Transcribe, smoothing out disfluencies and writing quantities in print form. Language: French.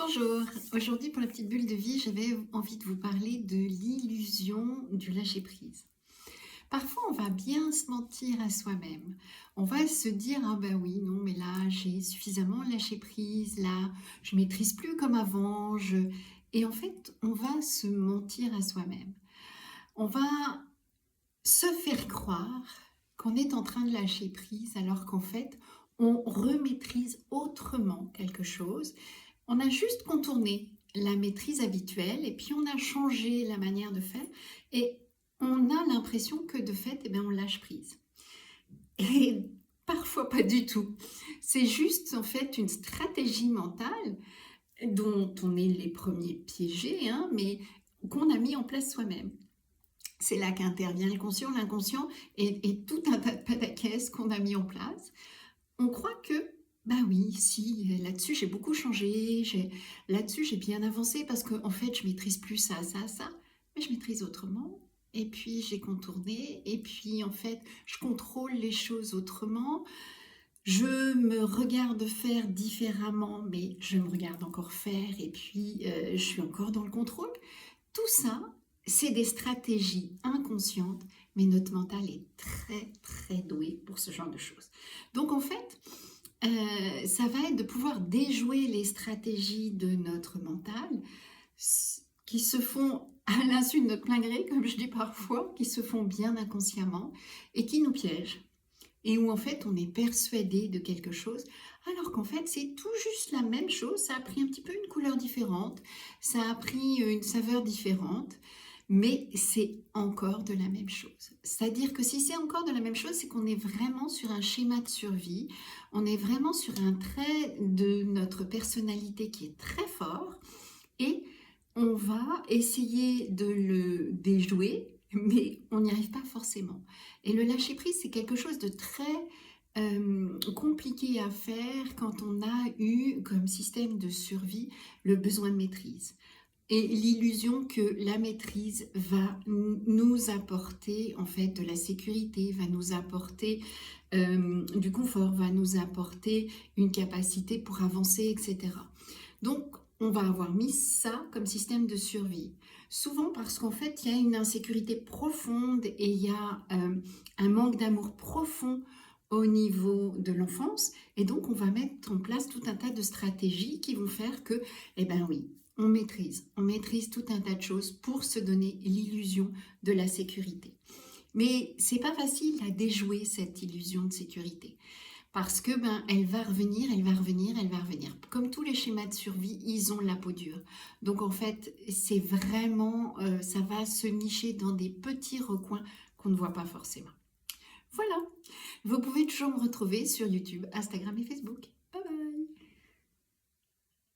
Bonjour, aujourd'hui pour la petite bulle de vie, j'avais envie de vous parler de l'illusion du lâcher-prise. Parfois, on va bien se mentir à soi-même. On va se dire, ah ben oui, non, mais là, j'ai suffisamment lâché prise, là, je maîtrise plus comme avant. Et en fait, on va se mentir à soi-même. On va se faire croire qu'on est en train de lâcher prise alors qu'en fait, on remaîtrise autrement quelque chose. On a juste contourné la maîtrise habituelle et puis on a changé la manière de faire et on a l'impression que de fait, eh bien, on lâche prise. Et parfois pas du tout. C'est juste en fait une stratégie mentale dont on est les premiers piégés, hein, mais qu'on a mis en place soi-même. C'est là qu'intervient le conscient, l'inconscient et tout un tas de pataquès qu'on a mis en place. On croit que, bah oui, si, là-dessus j'ai beaucoup changé, là-dessus j'ai bien avancé parce qu'en fait je maîtrise plus ça, ça, ça, mais je maîtrise autrement. Et puis j'ai contourné, et puis en fait je contrôle les choses autrement. Je me regarde faire différemment, mais je me regarde encore faire, et puis je suis encore dans le contrôle. Tout ça, c'est des stratégies inconscientes, mais notre mental est très, très doué pour ce genre de choses. Donc en fait, ça va être de pouvoir déjouer les stratégies de notre mental qui se font à l'insu de notre plein gré, comme je dis parfois, qui se font bien inconsciemment et qui nous piègent. Et où en fait on est persuadé de quelque chose, alors qu'en fait c'est tout juste la même chose, ça a pris un petit peu une couleur différente, ça a pris une saveur différente, mais c'est encore de la même chose. C'est-à-dire que si c'est encore de la même chose, c'est qu'on est vraiment sur un schéma de survie, on est vraiment sur un trait de notre personnalité qui est très fort, et on va essayer de le déjouer, mais on n'y arrive pas forcément. Et le lâcher-prise, c'est quelque chose de très compliqué à faire quand on a eu comme système de survie le besoin de maîtrise. Et l'illusion que la maîtrise va nous apporter en fait de la sécurité, va nous apporter du confort, va nous apporter une capacité pour avancer, etc. Donc, on va avoir mis ça comme système de survie. Souvent parce qu'en fait, il y a une insécurité profonde et il y a un manque d'amour profond au niveau de l'enfance. Et donc, on va mettre en place tout un tas de stratégies qui vont faire que, eh ben oui, on maîtrise tout un tas de choses pour se donner l'illusion de la sécurité. Mais c'est pas facile à déjouer cette illusion de sécurité parce que elle va revenir, elle va revenir, elle va revenir. Comme tous les schémas de survie, ils ont la peau dure. Donc en fait, c'est vraiment, ça va se nicher dans des petits recoins qu'on ne voit pas forcément. Voilà, vous pouvez toujours me retrouver sur YouTube, Instagram et Facebook.